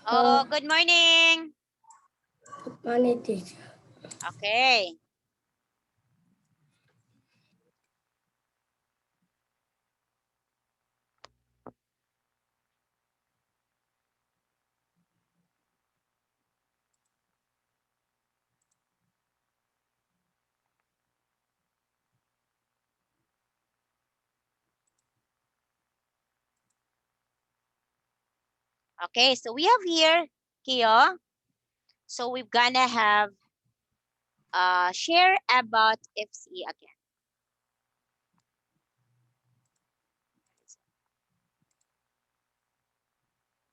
Oh, good morning. Good morning, teacher. Okay. Okay, so we have here, Kio. So we're gonna have share about FCE again.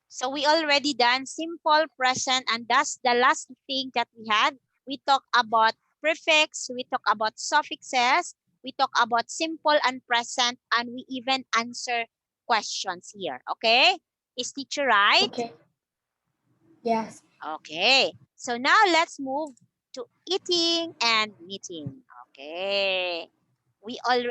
So we already done simple present, and that's the last thing that we had. We talk about prefix, we talk about suffixes, we talk about simple and present, and we even answer questions here. Okay? Is teacher right? Okay. Yes. Okay. So now let's move to eating and meeting. Okay.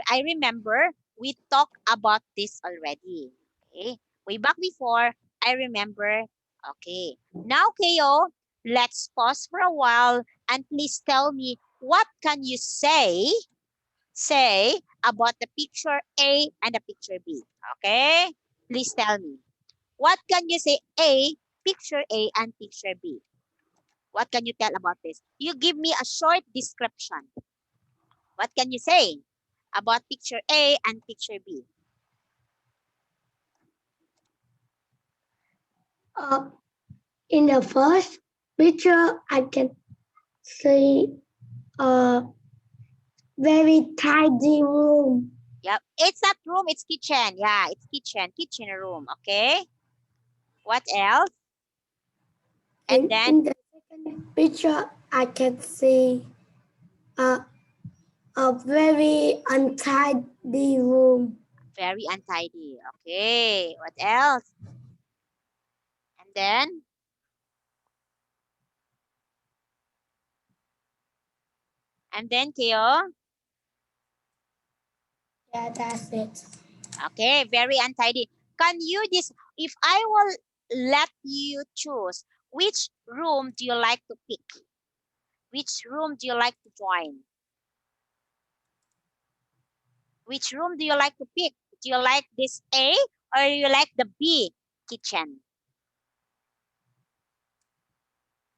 I remember we talked about this already. Okay. Way back before, I remember. Okay. Now, Keo, let's pause for a while and please tell me what can you say about the picture A and the picture B. Okay? Please tell me. What can you say picture A and picture B? What can you tell about this? You give me a short description. What can you say about picture A and picture B? In the first picture, I can see a very tidy room. Yep. It's not room, it's kitchen. Yeah, it's kitchen. Kitchen room. Okay. What else? And And then in the second picture, I can see a, a very untidy room. very untidy. Okay. What else? And then Keo. Yeah, that's it. Okay, very untidy. Can you if I will let you choose, which room do you like to pick? Which room do you like to join? Which room do you like to pick? Do you like this A or you like the B kitchen?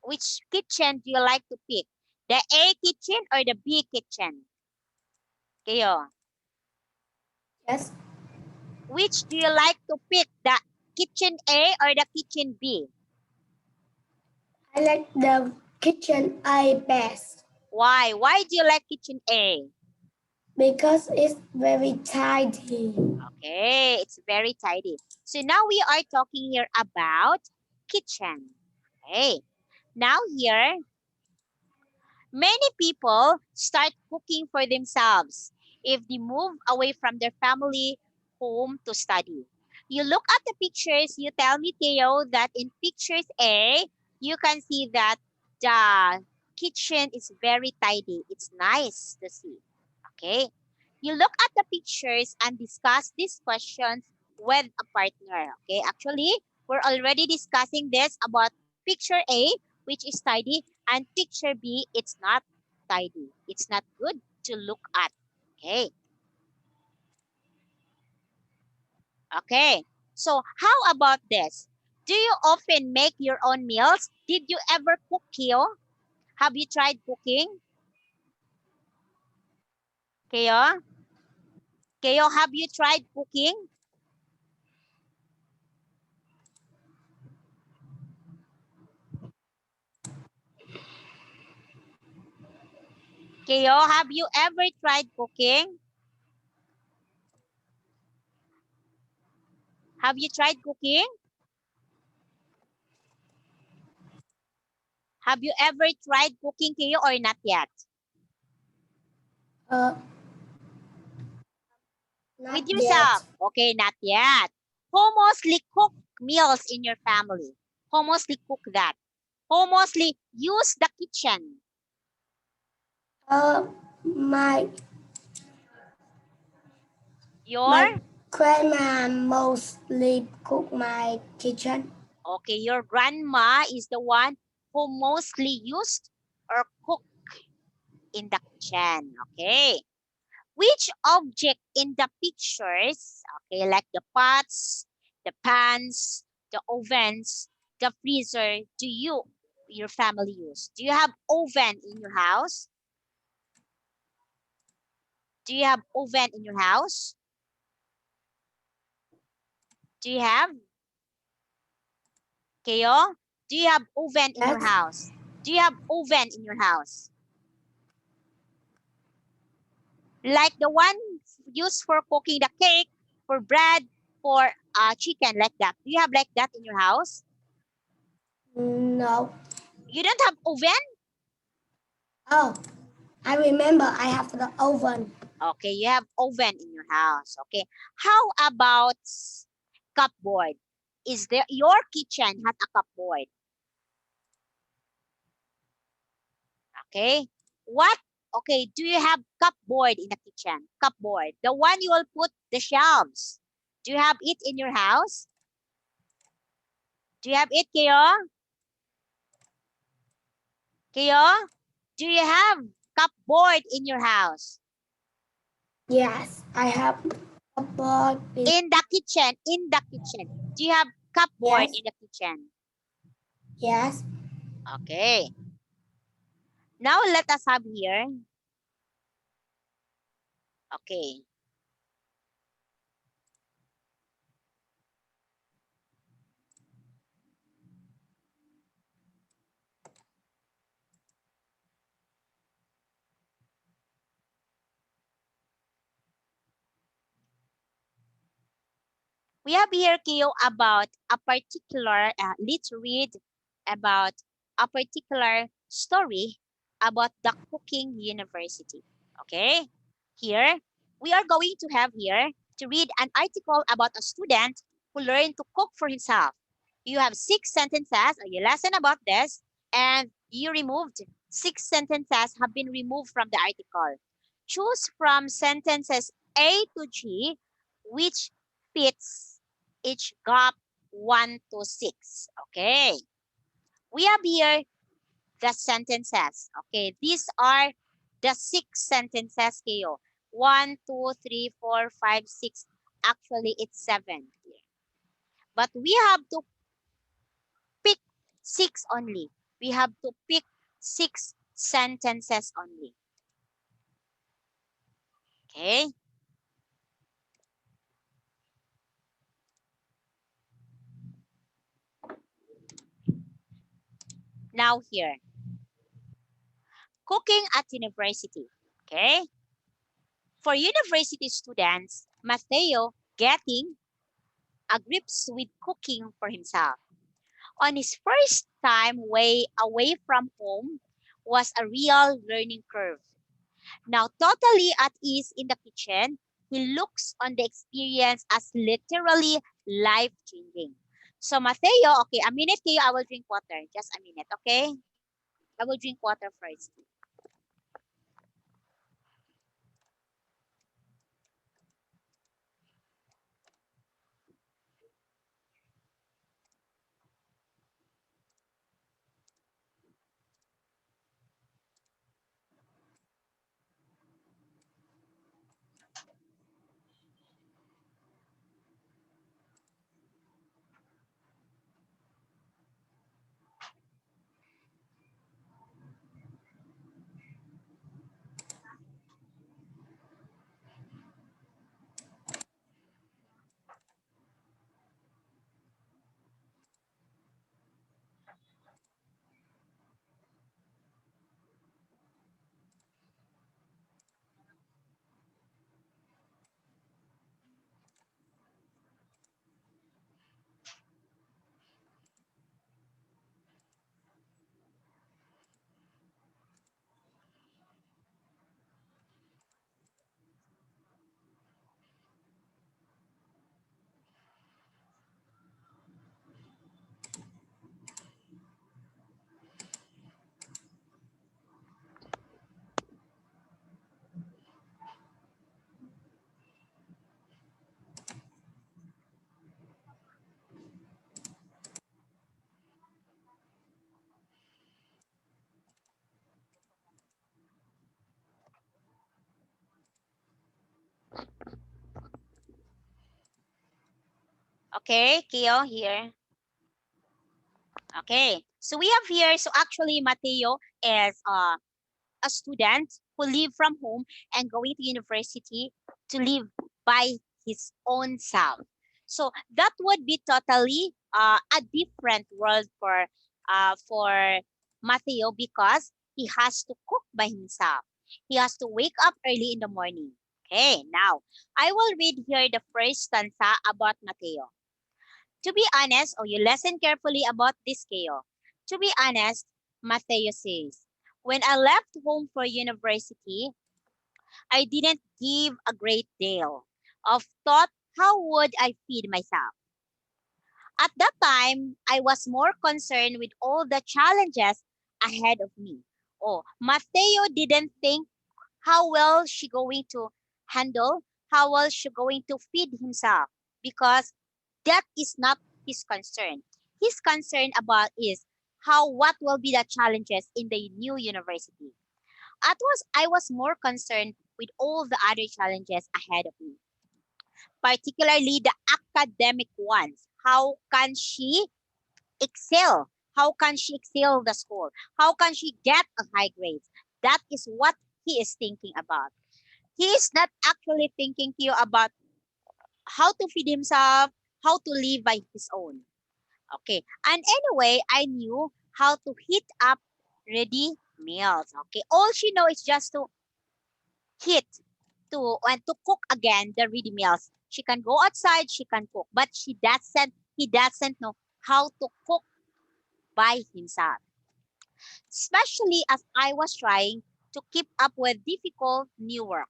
Which kitchen do you like to pick? The A kitchen or the B kitchen? Kayo, Yes. which do you like to pick? The kitchen A or the kitchen B? I like the kitchen I best Why? Why do you like kitchen A? because it's very tidy. Okay, it's very tidy. So now we are talking here about kitchen. Okay, now here, many people start cooking for themselves if they move away from their family home to study. You look at the pictures, you tell me, Theo, that in pictures A, you can see that the kitchen is very tidy. It's nice to see. Okay. You look at the pictures and discuss these questions with a partner. Okay. Actually, we're already discussing this about picture A, which is tidy, and picture B, it's not tidy. It's not good to look at. Okay. Okay. So how about this? Do you often make your own meals? Did you ever cook, Keo? Have you tried cooking? Keo? Keo, have you tried cooking? Keo, have you ever tried cooking? Have you tried cooking? Have you ever tried cooking, Keo, or not yet? Uh, With Not yourself? yet. Okay, not yet. Who mostly cook meals in your family? Who mostly cook that? Who mostly use the kitchen? My Your my grandma mostly cook my kitchen. Okay, your grandma is the one who mostly used or cook in the kitchen. Okay. Which object in the pictures, okay, like the pots, the pans, the ovens, the freezer, do your family use? Do you have oven in your house? Do you have oven in your house? Do you have, Keo? Do you have oven in your Yes. house? Do you have oven in your house? Like the one used for cooking the cake, for bread, for chicken, like that. Do you have like that in your house? No. You don't have oven? Oh, I remember I have the oven. Okay, you have oven in your house. Okay. How about cupboard? Is there your kitchen has a cupboard? Okay. What? Okay, do you have cupboard in the kitchen? Cupboard. The one you will put the shelves. Do you have it in your house? Do you have it, Keo? Keo? Do you have cupboard in your house? Yes, I have a board. In the kitchen, Do you have cupboard Yes. in the kitchen? Yes. Okay. Now let us have here. Okay. We have here, Keo, about a particular, let's read about a particular story about the cooking university. Okay. Here, we are going to have here to read an article about a student who learned to cook for himself. You have 6 sentences, or you lesson about this, and you removed 6 sentences have been removed from the article. Choose from sentences A to G which fits each gap 1 to 6. Okay. We have here the sentences. Okay. These are the 6 sentences, Keo. 1, 2, 3, 4, 5, 6. Actually, it's 7 here. But we have to pick 6 only. We have to pick 6 sentences only. Okay. Now here, cooking at university. Okay. For university students, Mateo getting a grips with cooking for himself. On his first time way away from home was a real learning curve. Now totally at ease in the kitchen, he looks on the experience as literally life-changing. So Mateo, okay, a minute Teo, I will drink water. Just a minute, okay? I will drink water first. Okay, Keo here. Okay, so we have here, so actually Mateo is a student who live from home and going to university to live by his own self. So that would be totally a different world for Mateo because he has to cook by himself. He has to wake up early in the morning. Okay, now I will read here the first stanza about Mateo. To be honest, oh, you listen carefully about this, Keo. To be honest, Mateo says, when I left home for university, I didn't give a great deal of thought how would I feed myself. At that time, I was more concerned with all the challenges ahead of me. Oh, Mateo didn't think how well she going to handle, how well she going to feed himself because that is not his concern. His concern about is what will be the challenges in the new university. I was more concerned with all the other challenges ahead of me, particularly the academic ones. How can she excel? How can she excel the school? How can she get a high grades? That is what he is thinking about. He is not actually thinking to you about how to feed himself, how to live by his own. Okay. And anyway, I knew how to heat up ready meals. Okay. All she knows is just to heat and to cook again the ready meals. She can go outside, she can cook, but he doesn't know how to cook by himself. Especially as I was trying to keep up with difficult new work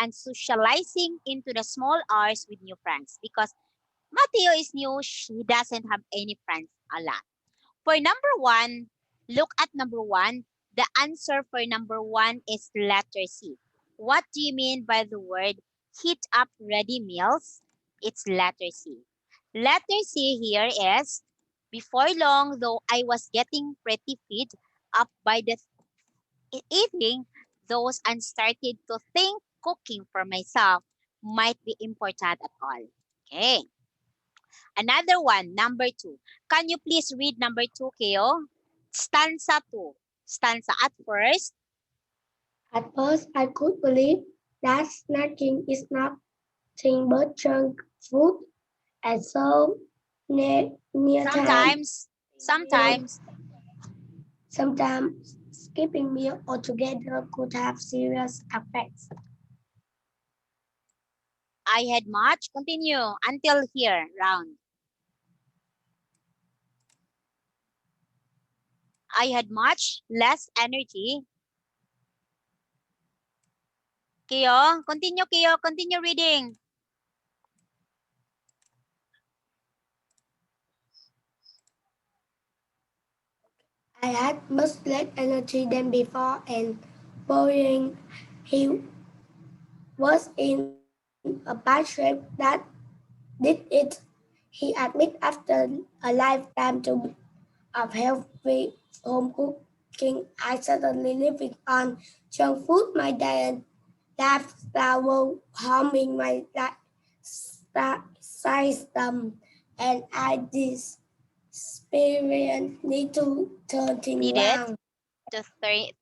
and socializing into the small hours with new friends because Mateo is new, she doesn't have any friends a lot. For number one, look at number one. The answer for number one is letter C. What do you mean by the word heat up ready meals? It's letter C. Letter C here is before long, though I was getting pretty fit up by the evening, those and started to think cooking for myself might be important at all. Okay. Another one, number two. Can you please read number two, Keo? Stanza two. Stanza at first. At first, I could believe that snacking is nothing but junk food, and so near time, Sometimes sometimes skipping meal altogether could have serious effects. I had much. Continue until here round. I had much less energy. Keo, continue reading. I had much less energy than before, and worrying he was in a bad shape that did it. He admitted after a lifetime of healthy home cooking, I suddenly living on junk food. My diet lifestyle was harming my system, and I experienced need to turn things Needed around. to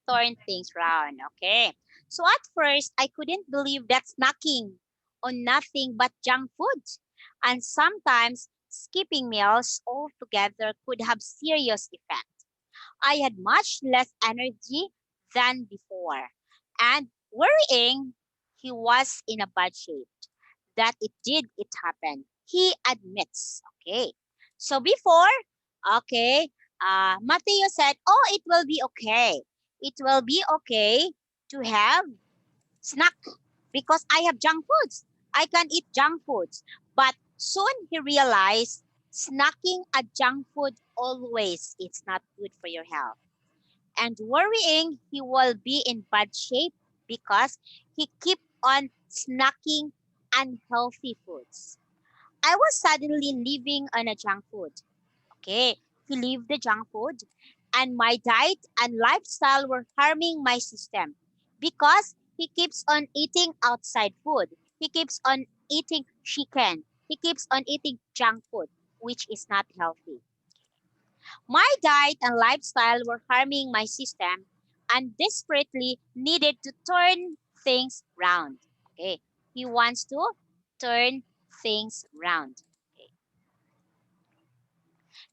turn things round. Okay. So at first, I couldn't believe that snacking on nothing but junk food and sometimes skipping meals altogether could have serious effect. I had much less energy than before and worrying he was in a bad shape. That it happen. He admits. Okay. So before, okay, Mateo said, oh, it will be okay. It will be okay to have snack because I have junk foods. I can eat junk foods. But soon he realized snacking a junk food always it's not good for your health. And worrying he will be in bad shape because he keep on snacking unhealthy foods. I was suddenly living on a junk food. Okay, he lived the junk food, and my diet and lifestyle were harming my system because he keeps on eating outside food. He keeps on eating chicken. he keeps on eating junk food, which is not healthy. My diet and lifestyle were harming my system and desperately needed to turn things round. Okay. He wants to turn things round. Okay.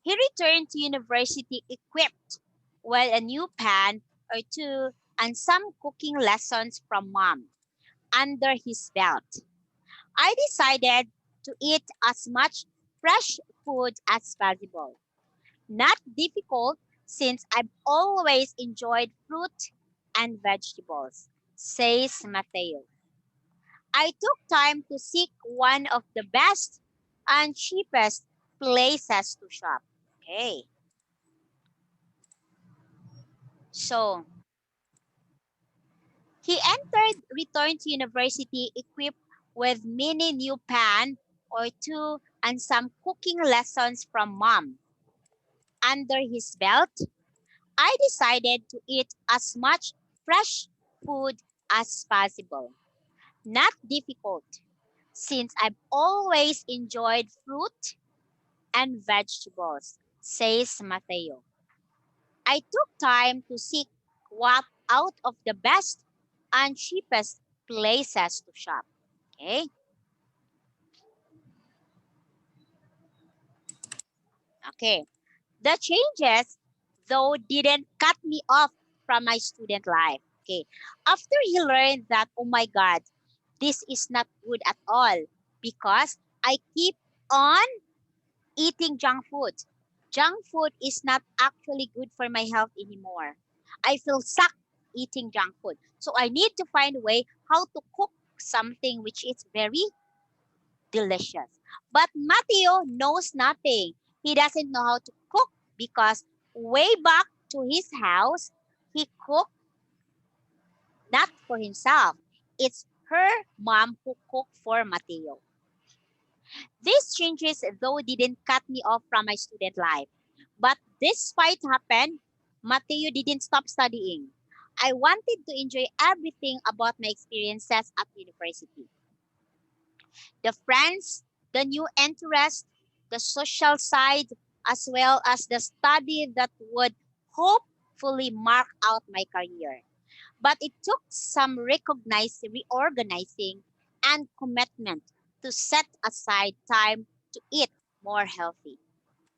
He returned to university equipped with a new pan or two and some cooking lessons from mom under his belt. I decided to eat as much fresh food as possible. Not difficult since I've always enjoyed fruit and vegetables, says Mateo. I took time to seek one of the best and cheapest places to shop. Okay, so he returned to university equipped with many new pan or two and some cooking lessons from mom. Under his belt, I decided to eat as much fresh food as possible. Not difficult, since I've always enjoyed fruit and vegetables, says Mateo. I took time to seek what out of the best and cheapest places to shop. Okay, okay. The changes, though, didn't cut me off from my student life. Okay, after he learned that, oh my God, this is not good at all because I keep on eating junk food. Junk food is not actually good for my health anymore. I feel stuck eating junk food. So I need to find a way how to cook something which is very delicious. But Mateo knows nothing. He doesn't know how to cook because way back to his house, he cooked not for himself. It's her mom who cooked for Mateo. These changes, though, didn't cut me off from my student life. But despite happened, Mateo didn't stop studying. I wanted to enjoy everything about my experiences at university. The friends, the new interest, the social side, as well as the study that would hopefully mark out my career. But it took some reorganizing and commitment to set aside time to eat more healthy.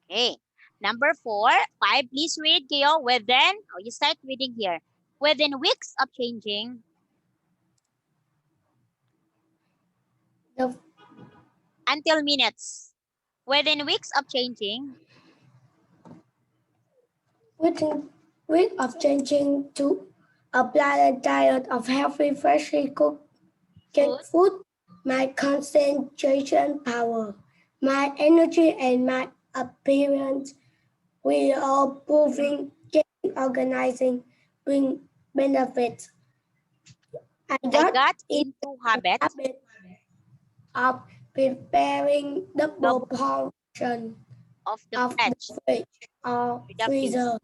Okay. Number four, five, please read, Gio. You start reading here. Within weeks of changing The until minutes. Within weeks of changing within week of changing to a balanced diet of healthy, freshly cooked food, food, my concentration power, my energy, and my appearance we are proving getting organizing bring benefits. I I got got in into the habit habit of preparing double double portion of the of the fridge fridge or with the fish. freezer.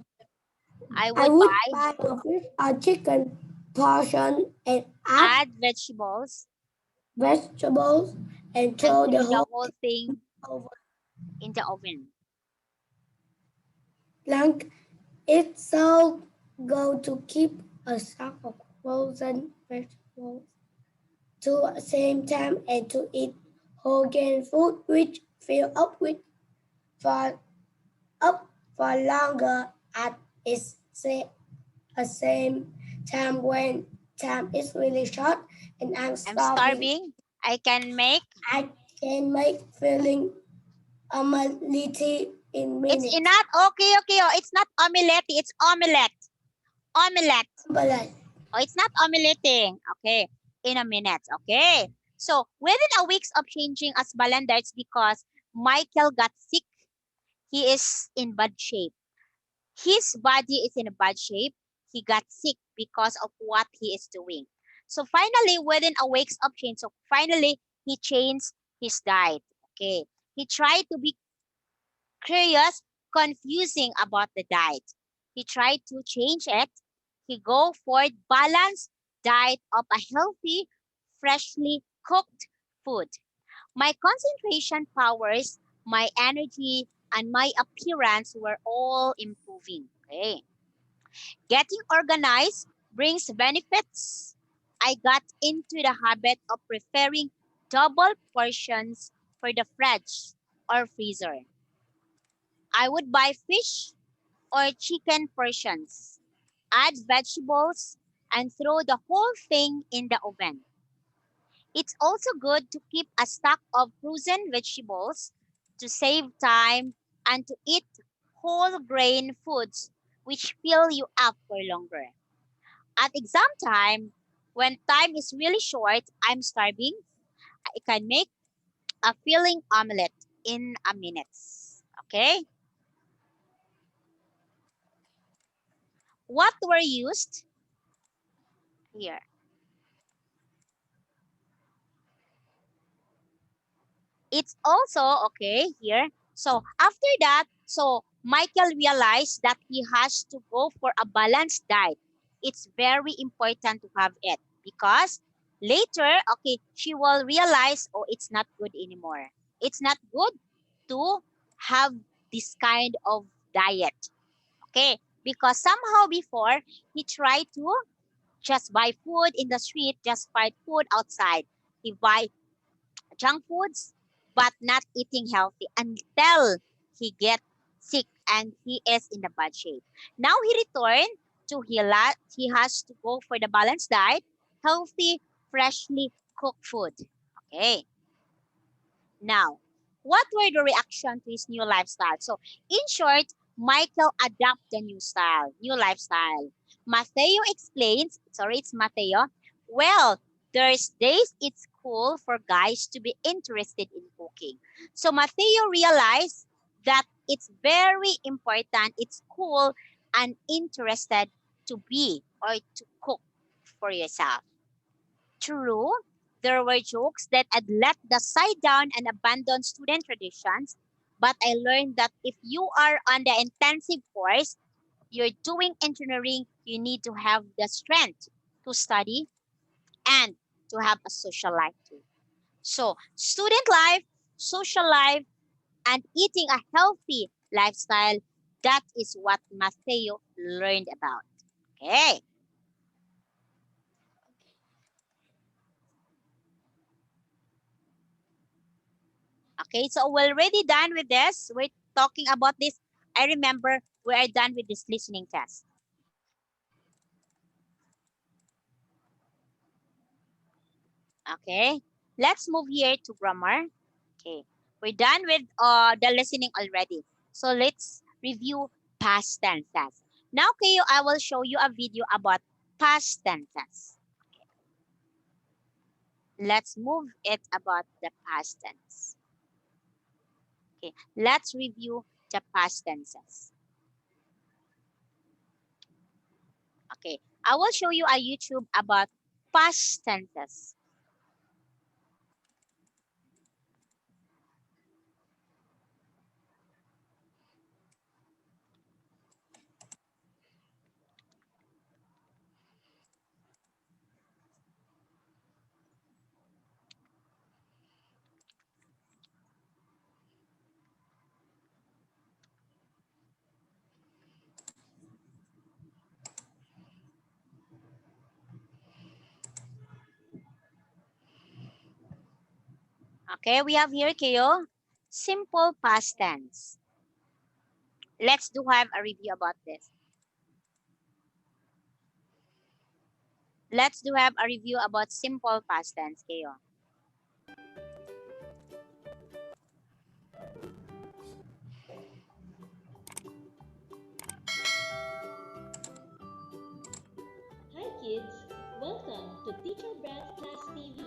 I I would would buy, buy a fish or chicken portion and add add vegetables, vegetables and and throw the throw the whole whole thing over. in the oven. Blank. It's so go to keep a sack of frozen vegetables to the same time and to eat whole grain food which fill up with for up for longer at its a same time when time is really short and I'm I'm starving. starving. I can make. I can make filling omelette in It's minutes. not okay, okay. Oh, it's not omelette. It's omelette. Omelette. Omelette. Oh, it's not omeleting. Okay. In a minute. Okay. So within a weeks of changing as Balanda, it's because Michael got sick. He is in bad shape. His body is in a bad shape. He got sick because of what he is doing. So finally, within a weeks of change, so finally he changed his diet. Okay. He tried to be curious, confusing about the diet. He tried to change it. He go for balanced diet of a healthy, freshly cooked food. My concentration powers, my energy, and my appearance were all improving. Okay. Getting organized brings benefits. I got into the habit of preparing double portions for the fridge or freezer. I would buy fish or chicken portions, add vegetables, and throw the whole thing in the oven. It's also good to keep a stock of frozen vegetables to save time and to eat whole grain foods which fill you up for longer. At exam time, when time is really short, I'm starving, I can make a filling omelette in a minute. Okay? What were used here? It's also okay here. So after that, so Michael realized that he has to go for a balanced diet. It's very important to have it because later, okay, she will realize, oh, it's not good anymore. It's not good to have this kind of diet. Okay, because somehow before he tried to just buy food in the street, just buy food outside. He buy junk foods, but not eating healthy until he gets sick and he is in the bad shape. Now he returned to he has to go for the balanced diet, healthy, freshly cooked food. Okay. Now, what were the reaction to his new lifestyle? So, in short, Michael adopted the new lifestyle. Mateo explains, sorry, it's Mateo. Well, there's days it's cool for guys to be interested in cooking. So Mateo realized that it's very important, it's cool and interested to be or to cook for yourself. True, there were jokes that I'd let the side down and abandon student traditions, but I learned that if you are on the intensive course, you're doing engineering, you need to have the strength to study and to have a social life too. So, student life, social life, and eating a healthy lifestyle, that is what Mateo learned about. Okay. Okay, so we're already done with this. We're talking about this. I remember we are done with this listening test. Okay, let's move here to grammar. Okay, we're done with the listening already. So let's review past tenses. Now, Kayo, I will show you a video about past tenses. Let's move it about the past tense. Okay, let's review the past tenses. Okay, I will show you a YouTube about past tenses. Okay, we have here, Kayo, simple past tense. Let's do have a review about this. Let's do have a review about simple past tense, Kayo. Hi kids, welcome to Teacher Brand's Class TV.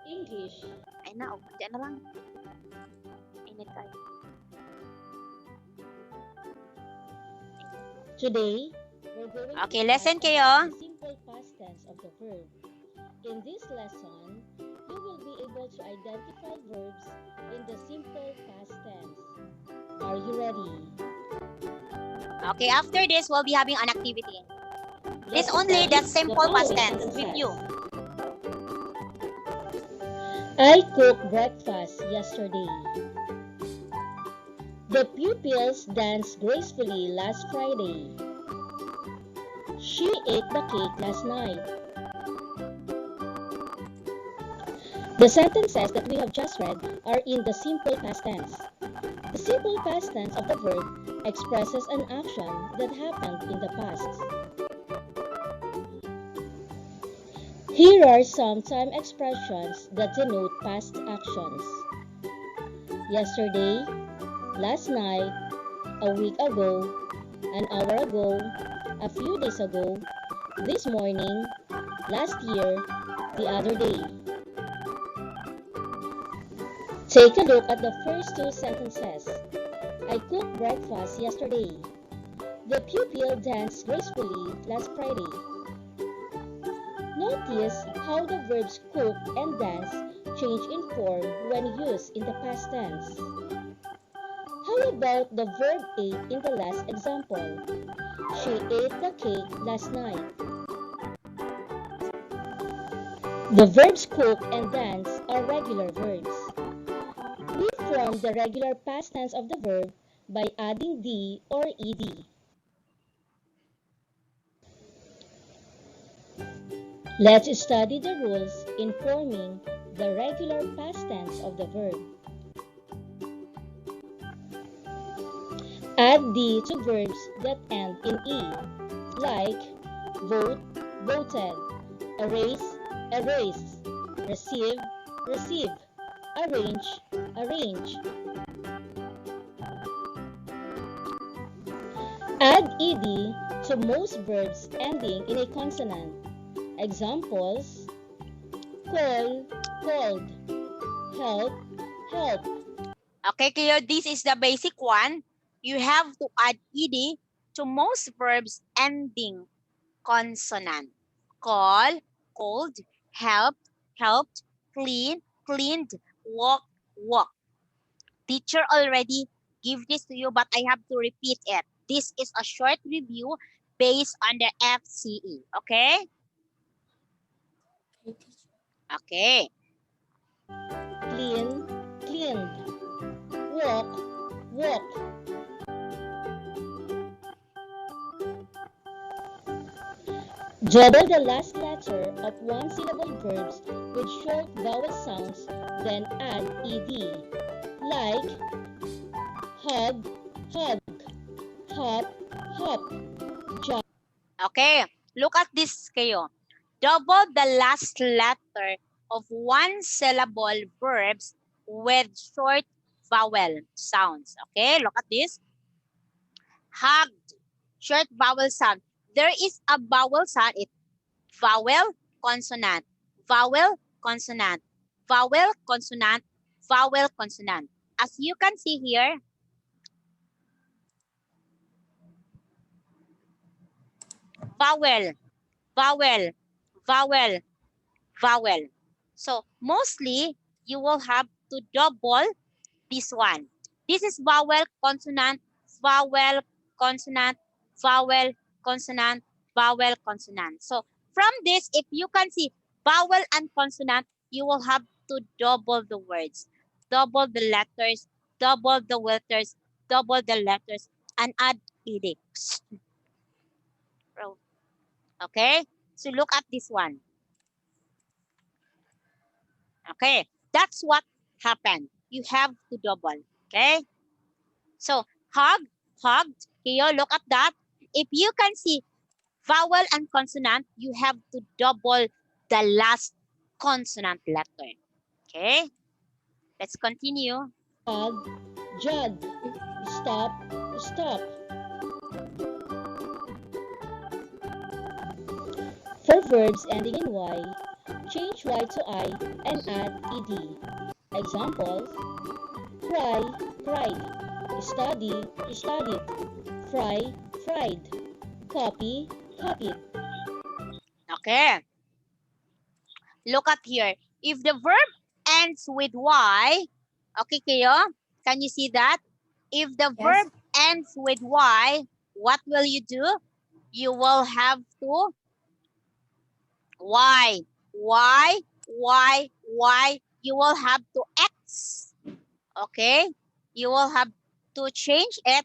English. Ay na, oh, diyan na lang. Init tayo. Today, we're going Okay, to lesson start kayo. the simple past tense of the verb. In this lesson, you will be able to identify verbs in the simple past tense. Are you ready? Okay, after this, we'll be having an activity. This Let's only the study simple following past tense. sentences. Review. I cooked breakfast yesterday. The pupils danced gracefully last Friday. She ate the cake last night. The sentences that we have just read are in the simple past tense. The simple past tense of the verb expresses an action that happened in the past. Here are some time expressions that denote past actions. Yesterday, last night, a week ago, an hour ago, a few days ago, this morning, last year, the other day. Take a look at the first two sentences. I cooked breakfast yesterday. The pupil danced gracefully last Friday. Notice how the verbs cook and dance change in form when used in the past tense. How about the verb ate in the last example? She ate the cake last night. The verbs cook and dance are regular verbs. We form the regular past tense of the verb by adding D or ED. Let's study the rules in forming the regular past tense of the verb. Add D to verbs that end in E, like vote, voted, erase, erased, receive, received, arrange, arranged. Add ed to most verbs ending in a consonant. Examples: call, called, help, helped. Okay, Cleo, this is the basic one. You have to add ed to most verbs ending consonant. Call, called, helped, helped, clean, cleaned, walk, walk. Teacher already give this to you, but I have to repeat it. This is a short review based on the FCE. Okay? Okay. Clean, cleaned, walk, walked. Double the last letter of one-syllable verbs with short vowel sounds, then add ed, like hug, hug, hop, hop, jump. Okay. Look at this kayo. Double the last letter of one syllable verbs with short vowel sounds. Okay, look at this. Hugged, short vowel sound. There is a vowel sound. It's vowel, consonant, vowel, consonant, vowel, consonant, vowel, consonant. As you can see here, vowel, vowel, vowel, vowel. So mostly you will have to double this one. This is vowel, consonant, vowel, consonant, vowel, consonant, vowel, consonant. So from this, if you can see vowel and consonant, you will have to double the words, double the letters, double the letters, double the letters, and add ed. Okay, so look at this one. Okay, that's what happened. You have to double. Okay, so hug, hugged. Here, look at that. If you can see vowel and consonant, you have to double the last consonant letter. Okay, let's continue. Jog, jog, stop, stop. For verbs ending in Y, change Y to I and add ed. Examples: cry, cried, study, studied, fry, fried, copy, copied. Okay, look at here. If the verb ends with Y, okay, Keo, can you see that? If the Yes. verb ends with Y, what will you do? you will have to y, y, y. You will have to x. Okay, you will have to change it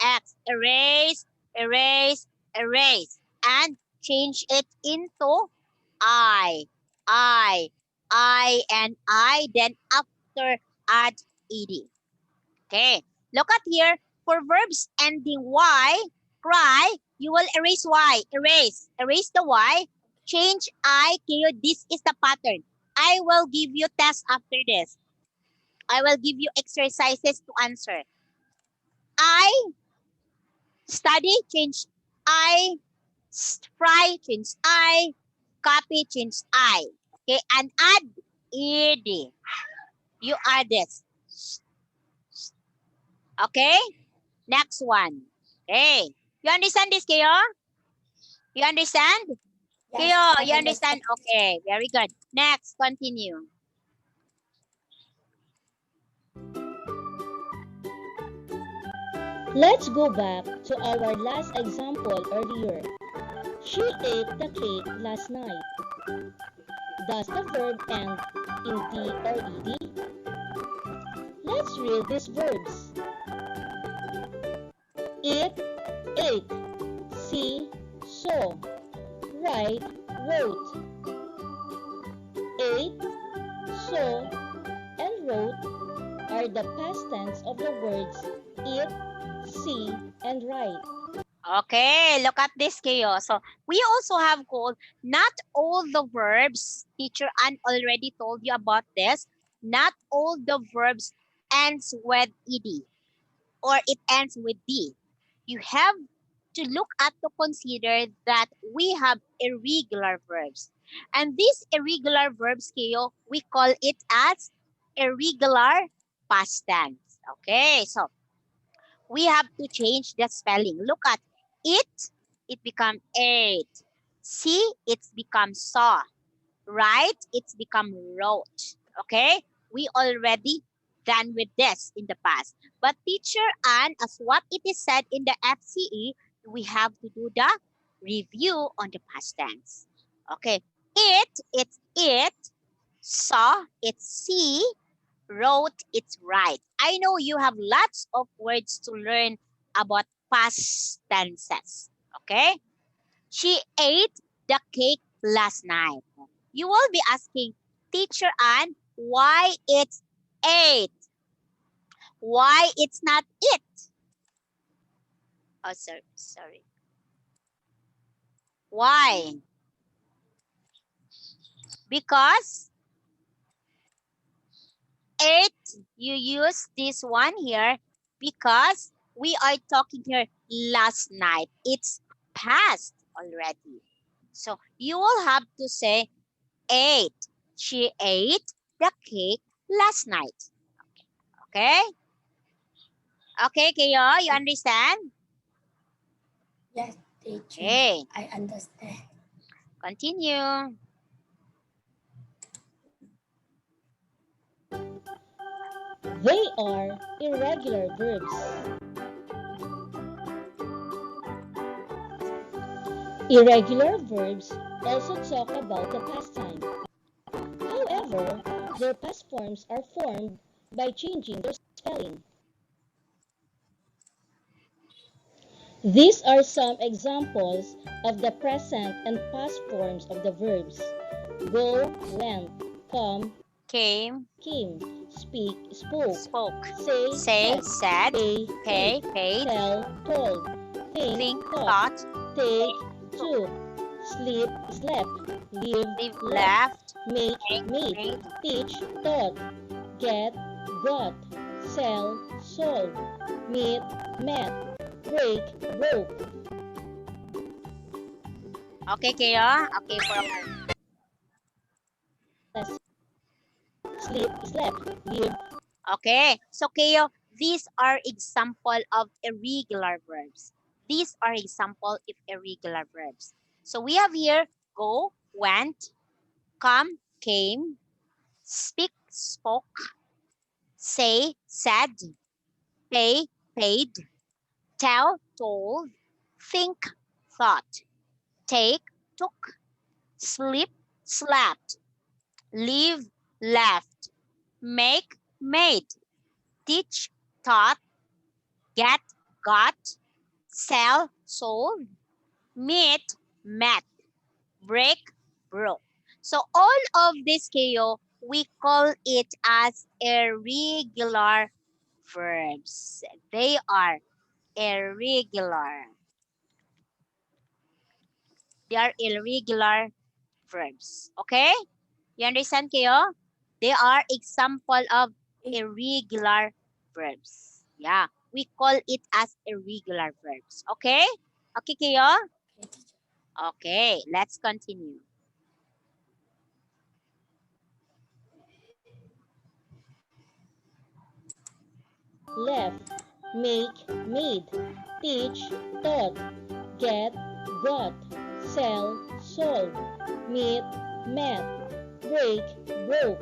x. Erase, erase, erase, and change it into I, I, and I. Then after add ed. Okay, look at here. For verbs ending y, cry, you will erase y, erase the y, change I. Okay, this is the pattern. I will give you tests after this. I will give you exercises to answer. I study, change I, fry, change I, copy, change I. Okay, and add ed. You add this. Okay, next one. Okay, you understand this, Keo? You understand? Yes, Keo, I you understand. understand? Okay, very good. Next, continue. Let's go back to our last example earlier. She ate the cake last night. Does the verb end in D or ED? Let's read these verbs. Eat, ate. See, saw. Write, wrote. Ate, saw, and wrote are the past tense of the words eat, see, and write. Okay, look at this, Keo. So we also have called not all the verbs. Teacher Ann already told you about this. Not all the verbs ends with ed or it ends with d. You have to look at to consider that we have irregular verbs. And these irregular verbs, Keo, we call it as irregular past tense. Okay, so we have to change the spelling. Look at it become ate. See, it's become saw. Right, it's become wrote. Okay, we already done with this in the past. But teacher Ann, as what it is said in the FCE, we have to do the review on the past tense. Okay, it's it, saw, it's see, wrote, it's right. I know you have lots of words to learn about past tenses. Okay? She ate the cake last night. You will be asking, Teacher Ann, why it's ate? Why it's not it? Oh, sorry. Why? Because it, you use this one here because we are talking here last night. It's past already. So you will have to say ate. She ate the cake last night. Okay? Okay, Kayo, you understand? Yes, teacher. Okay, I understand. continue. They are irregular verbs. Irregular verbs also talk about the past time. However, their past forms are formed by changing their spelling. These are some examples of the present and past forms of the verbs. Go, went, come, Came, came, speak, spoke, spoke, say, say, said, pay, pay, paid, paid, tell, told, think, thought, thought, take, took, sleep, slept, live, live, left, left, make, make, made, made. teach, taught, get, got, sell, sold, meet, met, break, broke. Okay, Kayo. Okay, for Sleep, slept, live. okay. So, Kayo, these are example of irregular verbs. These are example of irregular verbs. So we have here go, went, come, came, speak, spoke, say, said, pay, paid, tell, told, think, thought. Take, took. Sleep, slept. Live, left. Make, made. Teach, taught. Get, got. Sell, sold. Meet, met. Break, broke. So all of this, Kayo, we call it as irregular verbs. They are irregular. They are irregular verbs. Okay? You understand, Kayo? They are example of irregular verbs. Yeah, we call it as irregular verbs. Okay? Okay, Kayo? Okay, let's continue. Left, make, made, teach, taught, get, got, sell, sold, meet, met, break, broke.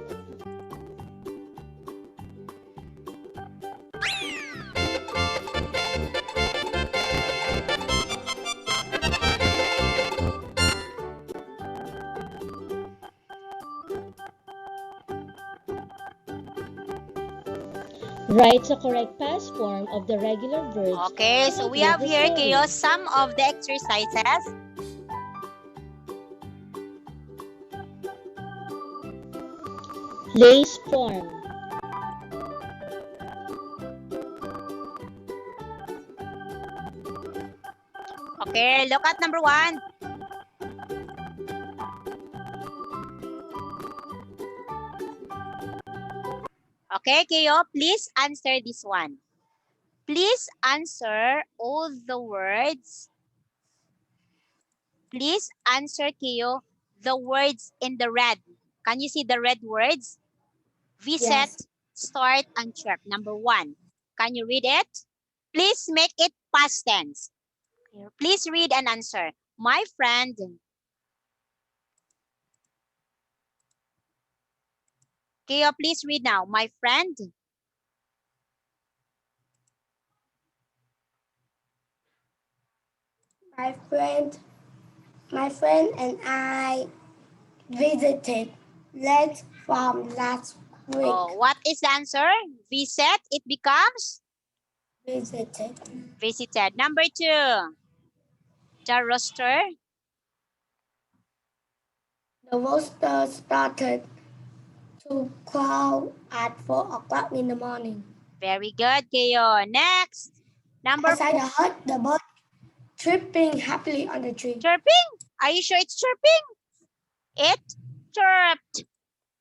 Write the correct past form of the regular verbs. Okay, so we have here, Kayo, some of the exercises. Lace form. Okay, look at number 1. Okay, Kayo, please answer this one. Please answer all the words. Please answer, Kayo, the words in the red. Can you see the red words? Visit, Yes. start, and chirp. Number 1. Can you read it? Please make it past tense. Please read and answer. My friend. Kayo, please read now. My friend. My friend and I visited Lake Farm last week. Oh, what is the answer? Visit, it becomes Visited. visited. Number 2. The rooster. The rooster started to crow at 4 o'clock in the morning. Very good, Kayo. Next. Number As I 4. heard the bird chirping happily on the tree. Chirping. Are you sure it's chirping? It chirped.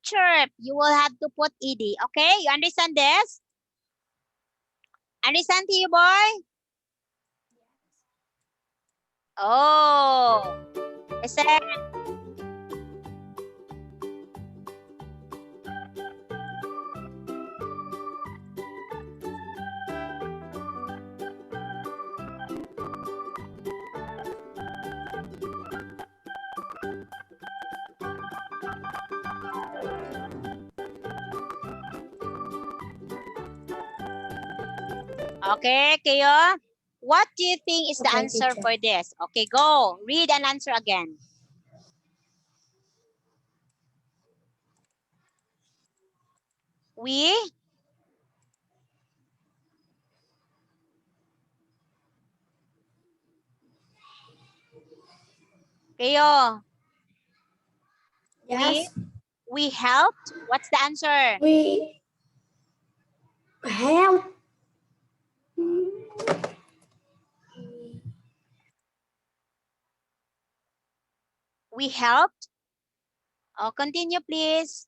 Chirp. You will have to put ed. Okay, you understand this? Understand, you boy? Oh. Listen. Okay, Kayo. What do you think is the Okay, answer teacher. for this? Okay, go. Read and answer again. We Kayo, Yes. we helped. What's the answer? We help. We helped. Oh, continue, please.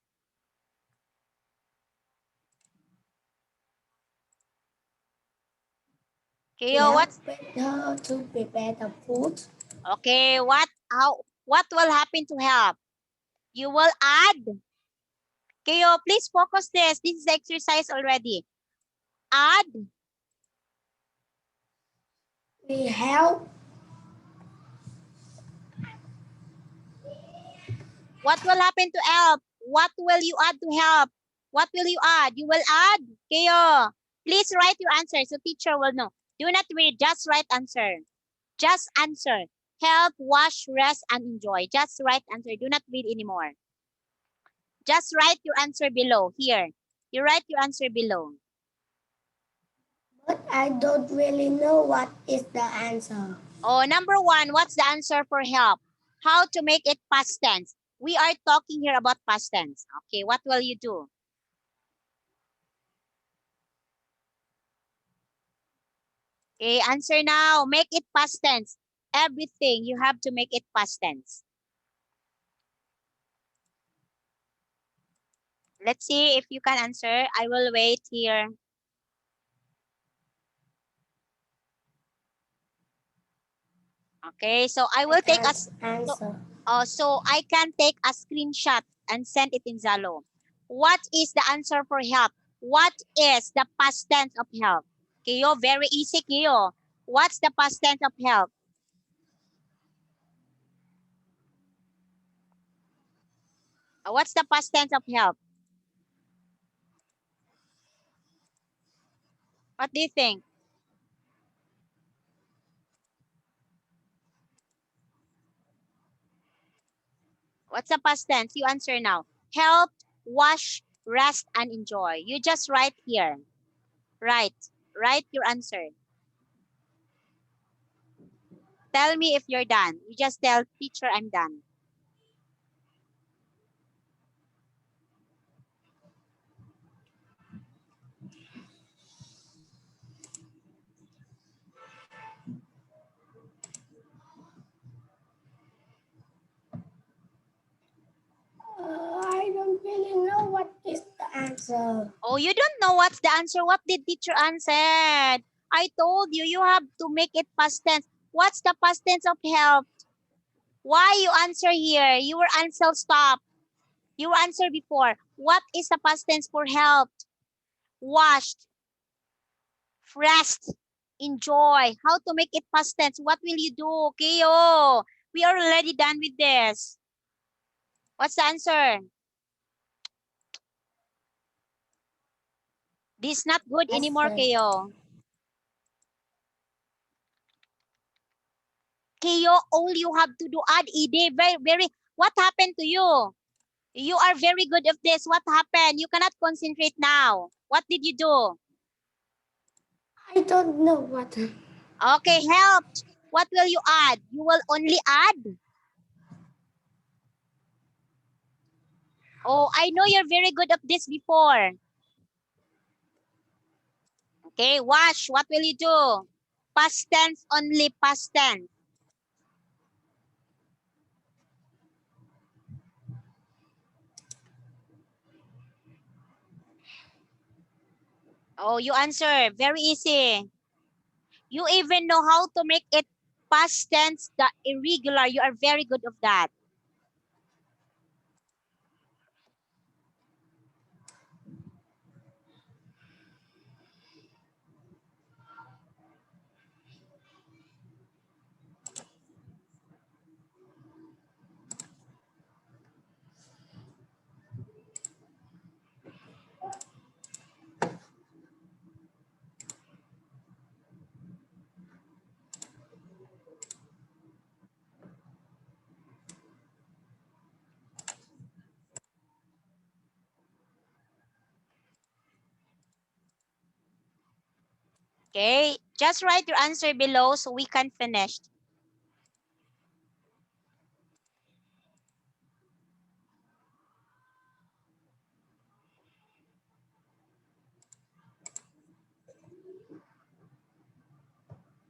Kayo, what's her to prepare the food? okay? What will happen to help? You will add. Kayo, please focus this. This is the exercise already. Add. We help. What will happen to help? What will you add to help? What will you add? You will add. Kayo, please write your answer so teacher will know. Do not read, just write answer. Just answer. Help, wash, rest, and enjoy. Just write answer. Do not read anymore. Just write your answer below. Here. You write your answer below. But I don't really know what is the answer. Oh, number one, what's the answer for help? How to make it past tense? We are talking here about past tense. Okay, what will you do? Okay, answer now. Make it past tense. Everything, you have to make it past tense. Let's see if you can answer. I will wait here. Okay, so I will take us. Answer. So I can take a screenshot and send it in Zalo. What is the answer for help? What is the past tense of help? Kiyo, very easy, Kiyo. What's the past tense of help? What's the past tense of help? What do you think? What's the past tense? You answer now. Help, wash, rest, and enjoy. You just write here. Write your answer. Tell me if you're done. You just tell teacher I'm done. I don't really know what is the answer. Oh, you don't know what's the answer. What did teacher answer? I told you, you have to make it past tense. What's the past tense of help? Why you answer here? You were answer stop. You answered before. What is the past tense for help? Washed, rest, enjoy. How to make it past tense? What will you do? Okay, oh, we are already done with this. What's the answer? This is not good anymore, Kayo. Kayo, all you have to do add ed. Very. What happened to you? You are very good at this. What happened? You cannot concentrate now. What did you do? I don't know what. Okay, helped. What will you add? You will only add? Oh, I know you're very good at this before. Okay, wash. What will you do? Past tense only, past tense. Oh, you answer. Very easy. You even know how to make it past tense, the irregular. You are very good of that. Okay, just write your answer below so we can finish.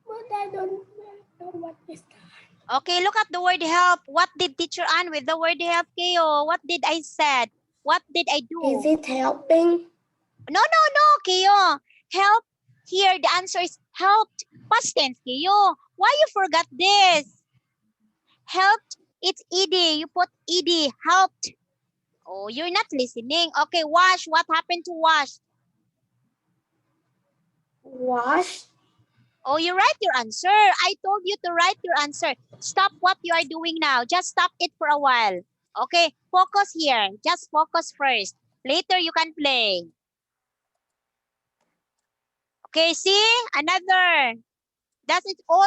But I don't know what is that. Okay, look at the word help. What did teacher Ann with the word help, Keo? What did I said? What did I do? Is it helping? No, Keo. Help. Here, the answer is helped. Past tense, Keo. Why you forgot this? Helped. It's ed. You put ed. Helped. Oh, you're not listening. Okay, wash. What happened to wash? Wash. Oh, you write your answer. I told you to write your answer. Stop what you are doing now. Just stop it for a while. Okay, focus here. Just focus first. Later you can play. Okay, see? Another. That is all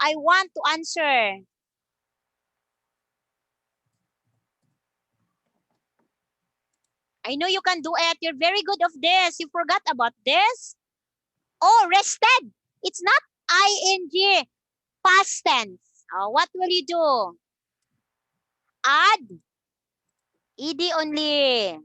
I want to answer. I know you can do it. You're very good of this. You forgot about this. Oh, rested. It's not ing. Past tense. What will you do? Add ed only.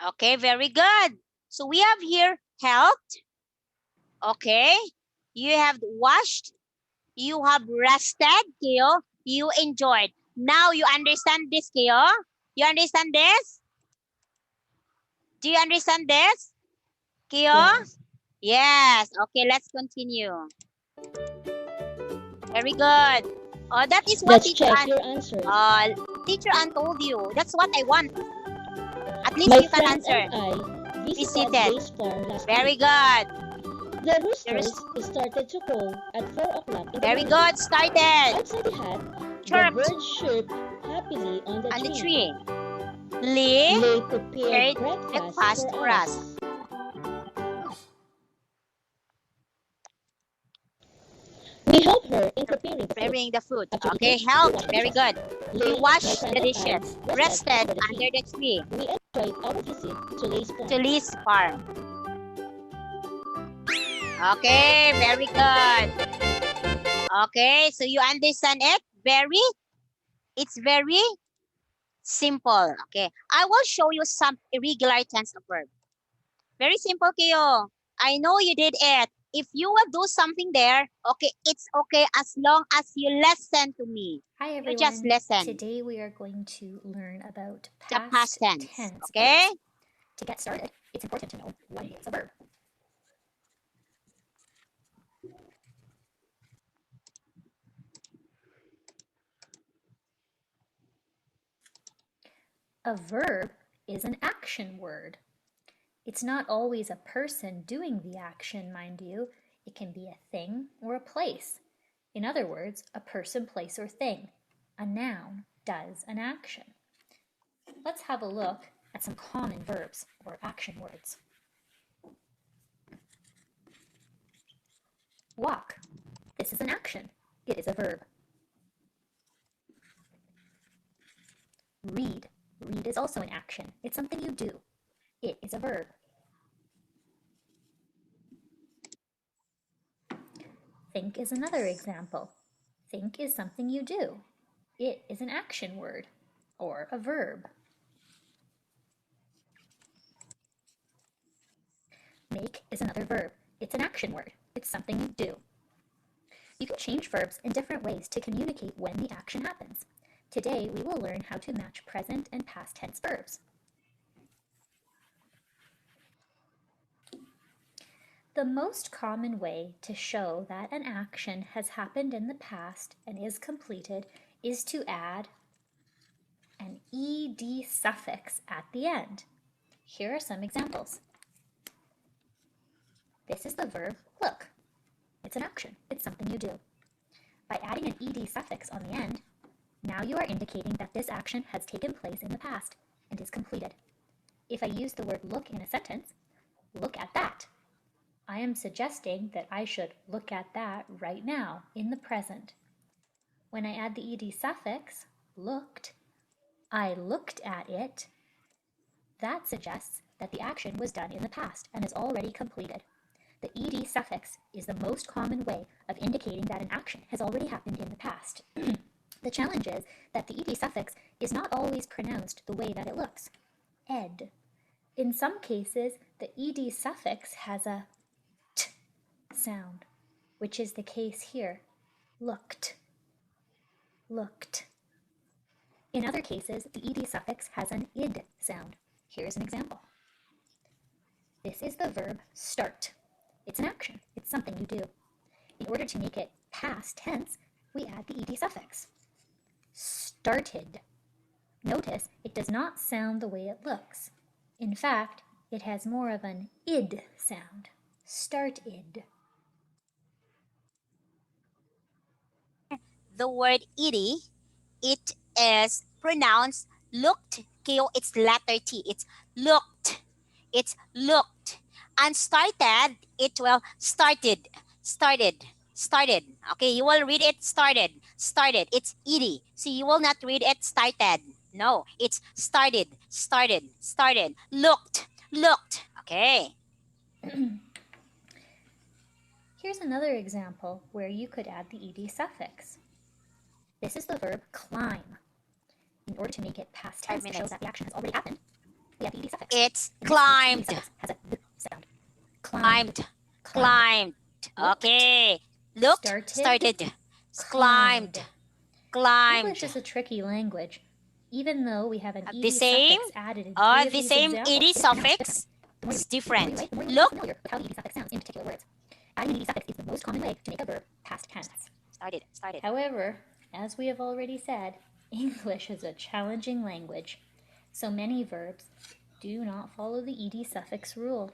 Okay, very good. So we have here helped. Okay. You have washed. You have rested, Kyo. You enjoyed. Now you understand this, Kyo? You understand this? Do you understand this, Kyo? Yes. Yes. Okay, let's continue. Very good. That is what Let's check your answers. Teacher Ann told you. That's what I want. At least My you can friend answer. and I visited Visited. Dave's farm last Very week. good. The roosters started to crow at 4 o'clock in the Very morning. good. Started. Outside the hut, the Chirped birds chirped happily on the on the tree. tree. Lee They prepared prepared breakfast breakfast for for us. us. We helped her in preparing the food. Preparing the food. After Okay, eating, help. we washed the Very dishes. good. Lee, You my wash friend the and I dishes. rested Rested under under the tree. We enjoyed our visit to Lee's farm. To Lee's farm. Okay, very good. Okay, so you understand it? It's very simple. Okay, I will show you some irregular tense of verb. Very simple, Kyo. I know you did it. If you will do something there, okay, it's okay as long as you listen to me. Hi You just everyone. listen. Today we are going to learn about The past tense. tense Okay? verbs. To get started, it's important to know what is a verb. A verb is an action word. It's not always a person doing the action, mind you. It can be a thing or a place. In other words, a person, place, or thing. A noun does an action. Let's have a look at some common verbs or action words. Walk. This is an action. It is a verb. Read. Read is also an action. It's something you do. It is a verb. Think is another example. Think is something you do. It is an action word or a verb. Make is another verb. It's an action word. It's something you do. You can change verbs in different ways to communicate when the action happens. Today, we will learn how to match present and past tense verbs. The most common way to show that an action has happened in the past and is completed is to add an ed suffix at the end. Here are some examples. This is the verb look. It's an action. It's something you do. By adding an ed suffix on the end, now you are indicating that this action has taken place in the past and is completed. If I use the word look in a sentence, look at that. I am suggesting that I should look at that right now in the present. When I add the ed suffix, looked, I looked at it, that suggests that the action was done in the past and is already completed. The ed suffix is the most common way of indicating that an action has already happened in the past. The challenge is that the ed suffix is not always pronounced the way that it looks. Ed. In some cases, the ed suffix has a t sound, which is the case here. Looked. Looked. In other cases, the ed suffix has an id sound. Here's an example. This is the verb start. It's an action. It's something you do. In order to make it past tense, we add the ed suffix. Started. Notice it does not sound the way it looks. In fact, it has more of an id sound. Started. The word itty, it is pronounced looked. Kayo, it's letter T. It's looked. It's looked. And started, it will started. Started. Started. Okay, you will read it started. Started. It's itty. So you will not read it started. No, it's started. Started. Started. Looked. Looked. Okay. Here's another example where you could add the ed suffix. This is the verb climb. In order to make it past tense to show that the action has already happened, we add the ed suffix. It's And climbed. the ed suffix has a th sound. Climbed. Climbed. Okay. Looked. Started. Started. Climbed. Climbed. English is a tricky language. Even though we have an ed The same suffix added in or three of the these same examples, ed it's pronounced suffix different. The more is you different. read, the more you Look. become familiar with how the ed suffix sounds in particular words. Adding an ed suffix is the most common way to make a verb past tense. Started. Started. However, as we have already said, English is a challenging language, so many verbs do not follow the ed suffix rule.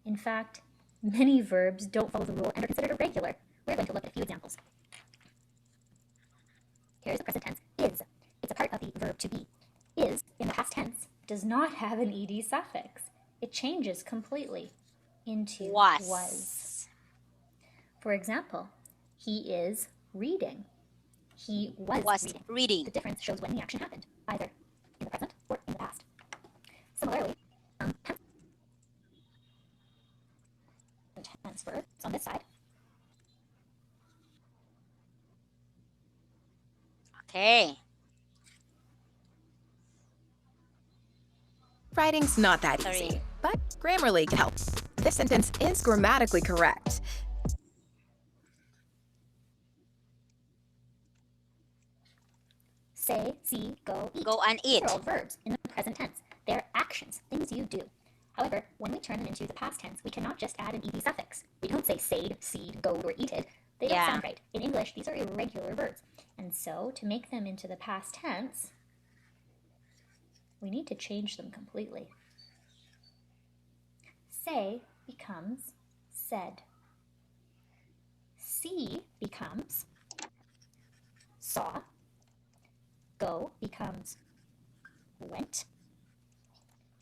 In fact, many verbs don't follow the rule and are considered irregular. We're going to look at a few examples. Here's the present tense, is. It's a part of the verb to be. Is, in the past tense, does not have an ed suffix. It changes completely into was. For example, he is reading. He was reading. The difference shows when the action happened, either in the present or in the past. Similarly, tense verbs on this side. Okay. Writing's not that Sorry. easy, but Grammarly can help. This sentence is grammatically correct. Say, see, go, eat. Go and These eat. are all verbs in the present tense. They're actions, things you do. However, when we turn them into the past tense, we cannot just add an ed suffix. We don't say said, seed, goed, or eated. They don't Yeah. sound right. In English, these are irregular verbs. And so, to make them into the past tense, we need to change them completely. Say becomes said. See becomes saw. Go becomes went.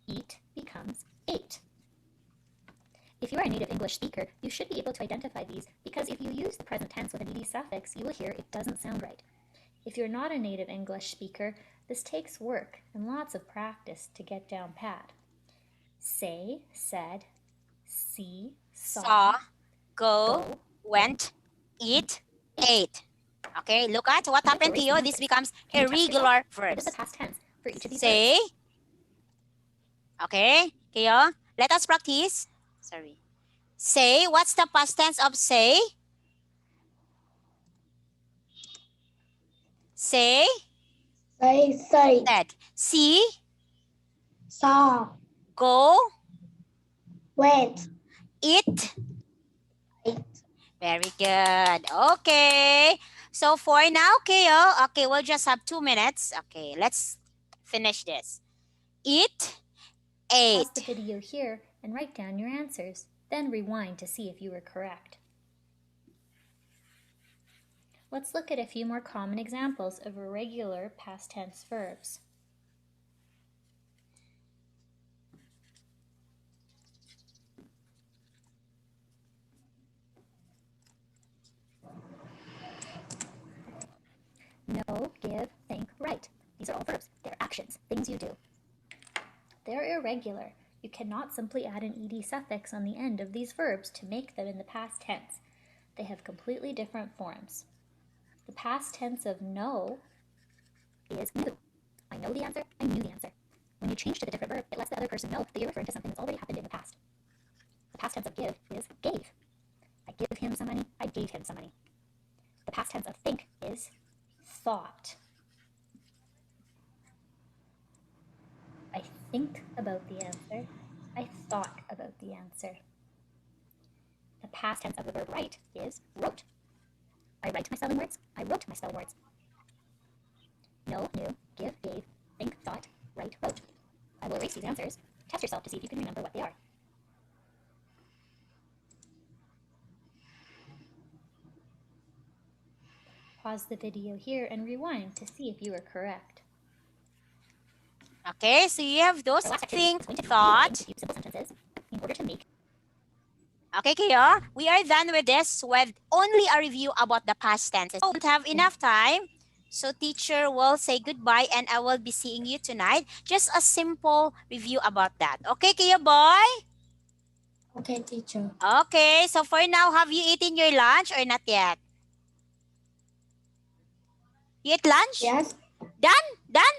Eat becomes ate. If you are a native English speaker, you should be able to identify these because if you use the present tense with an ed suffix, you will hear it doesn't sound right. If you're not a native English speaker, this takes work and lots of practice to get down pat. Say, said, see, Saw, go, go, went, eat, ate. Okay, look at what happened to you. This becomes Can you test irregular What is the verbs. past tense for each of these Say. verbs? Okay, Kyo, let us practice. Sorry. Say, what's the past tense of say? Say, Say, said. See, saw, go, went, eat. ate. Very good. Okay. So for now, Kyo, okay, we'll just have 2 minutes. Okay, let's finish this. Eat, Pause the ate. video here and write down your answers. Then rewind to see if you were correct. Let's look at a few more common examples of irregular past tense verbs. Know, give, think, write. These are all verbs. They're actions, things you do. They're irregular. You cannot simply add an ed suffix on the end of these verbs to make them in the past tense. They have completely different forms. The past tense of know is knew. I know the answer, I knew the answer. When you change to the different verb, it lets the other person know that you're referring to something that's already happened in the past. The past tense of give is gave. I give him some money, I gave him some money. The past tense of think is thought. I think about the answer, I thought about the answer. The past tense of the verb write is wrote. I write my spelling words, I wrote my spelling words. Know, knew, give, gave, think, thought, write, wrote. I will erase these answers. Test yourself to see if you can remember what they are. Pause the video here and rewind to see if you are correct. Okay, so you have those The last activity think, is going to thought. use simple sentences in order to make. Okay, Kiyo, we are done with this with only a review about the past tenses. We don't have enough time, so teacher will say goodbye and I will be seeing you tonight. Just a simple review about that. Okay, Kiyo boy? Okay, teacher. Okay, so for now, have you eaten your lunch or not yet? You ate lunch? Yes. Done? Done?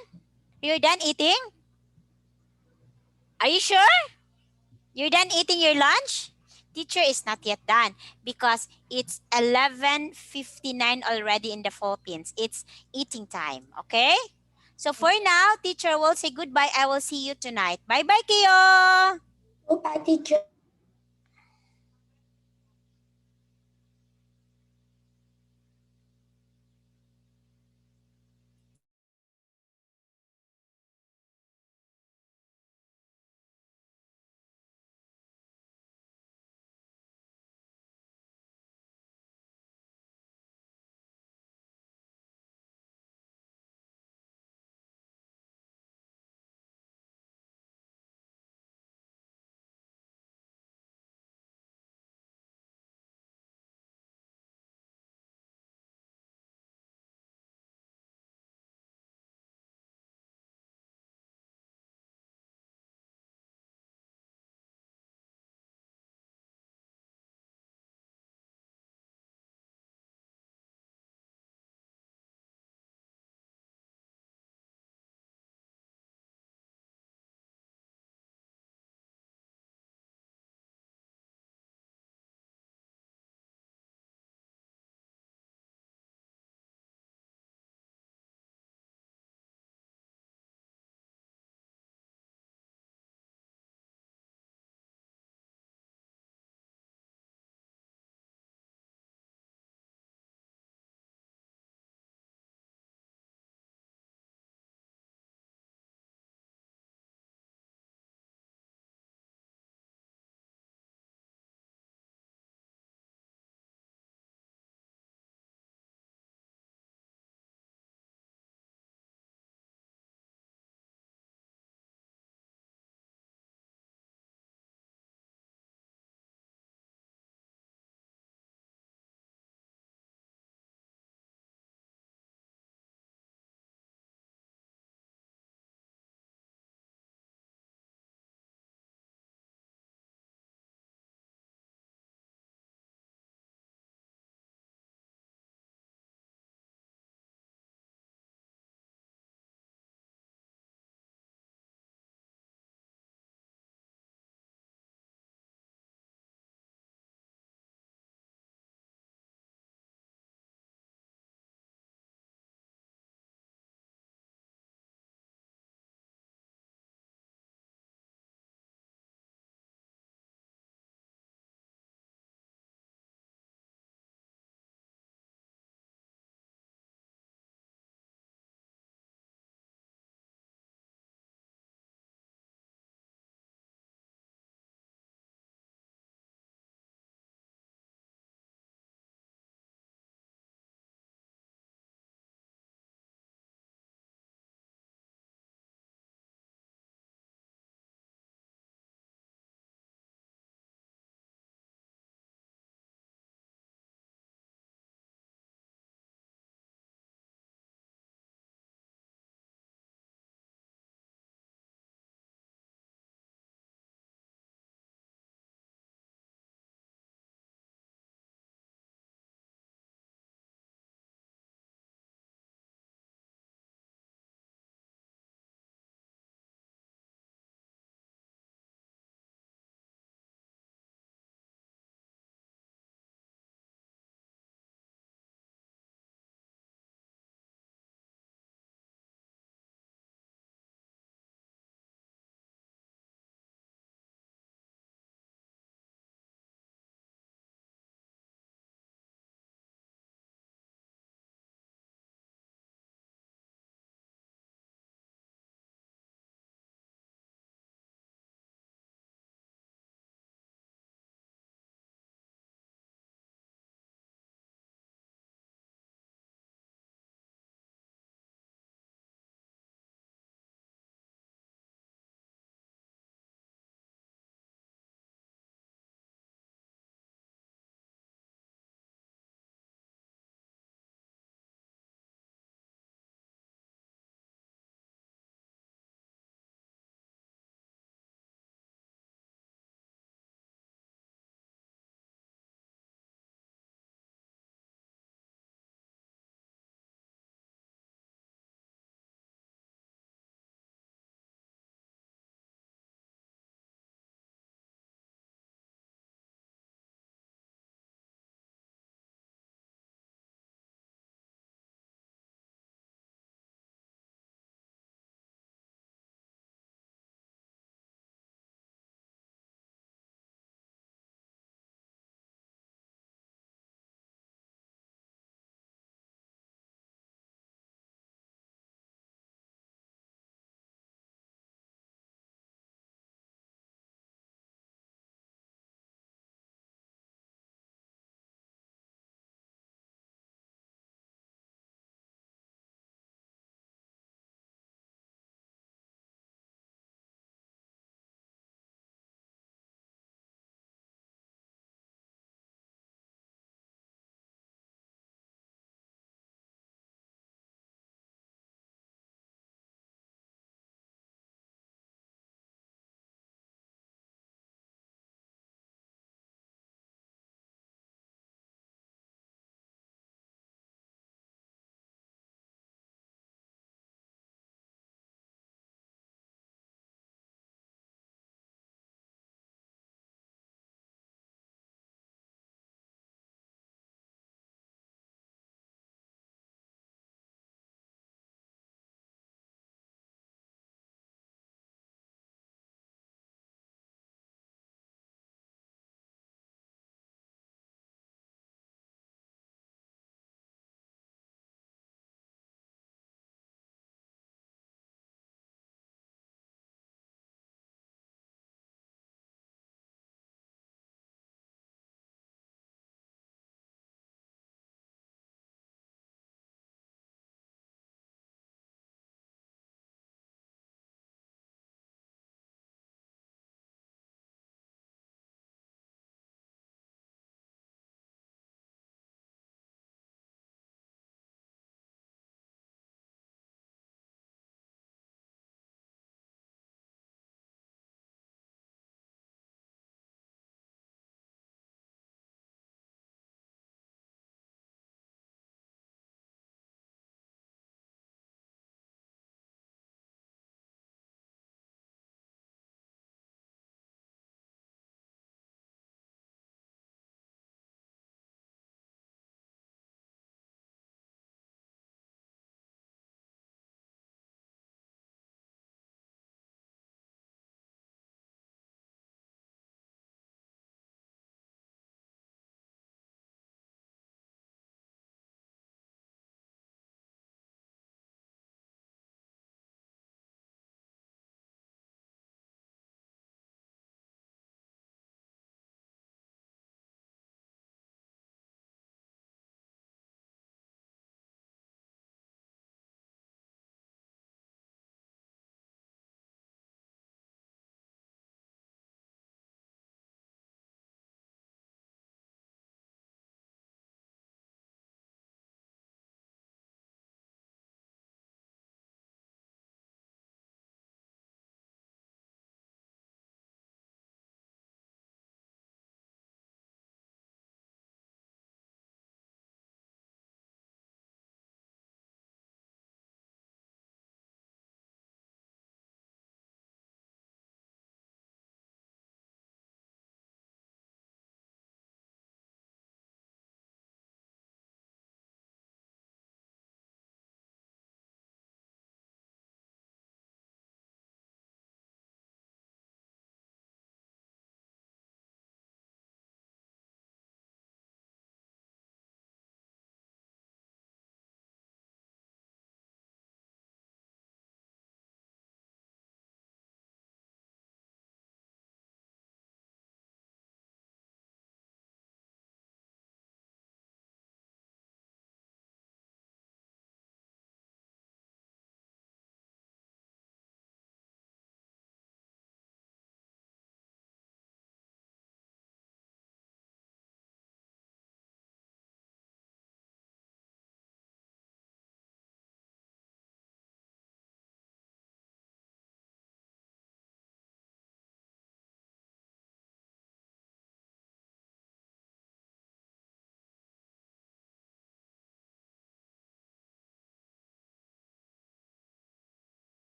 You're done eating? Are you sure? You're done eating your lunch? Teacher is not yet done because it's 11:59 already in the Philippines. It's eating time, okay? So for now, teacher will say goodbye. I will see you tonight. Bye-bye, Kiyo. Goodbye, teacher.